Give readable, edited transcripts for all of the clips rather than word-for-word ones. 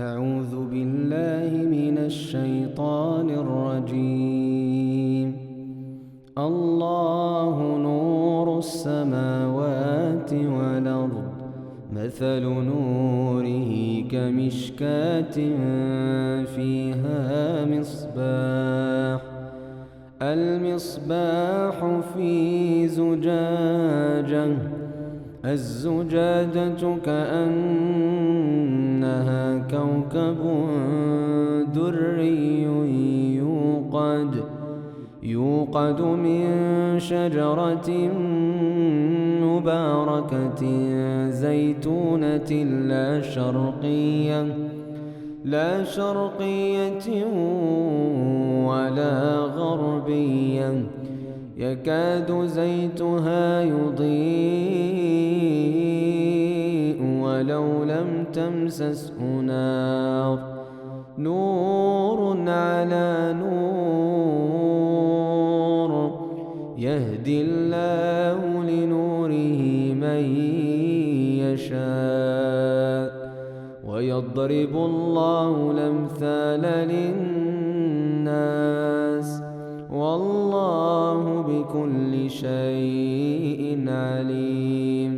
أعوذ بالله من الشيطان الرجيم. الله نور السماوات والأرض، مثل نوره كمشكاة فيها مصباح، المصباح في زجاجة، الزجاجة كأنها كوكب دري يوقد من شجرة مباركة زيتونة لا شرقية ولا غربية، يكاد زيتها يضيء ولو لم تمسسه نار، نور على نور، يهدي الله لنوره من يشاء، ويضرب الله الأمثال للناس، والله بكل شيء عليم.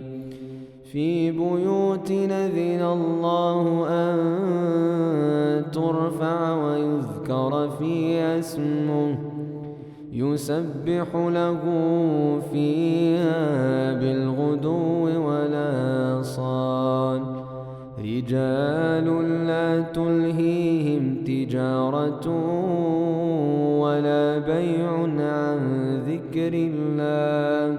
في بيوت أذن الله أن ترفع ويذكر فيها اسمه، يسبح له فيها بالغدو والآصال، رجال لا تلهيهم تجارة ولا بيع عن ذكر الله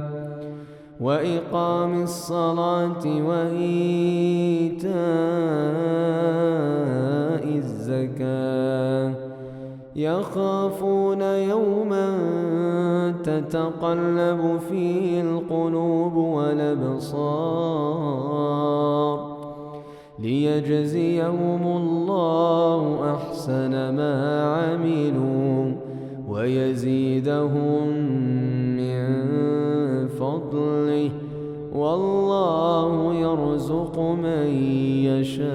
وإقام الصلاة وإيتاء الزكاة، يخافون يوما تتقلب فيه القلوب والأبصار، ليجزيهم الله أحسن ما عملوا ويزيدهم من فضله، والله يرزق من يشاء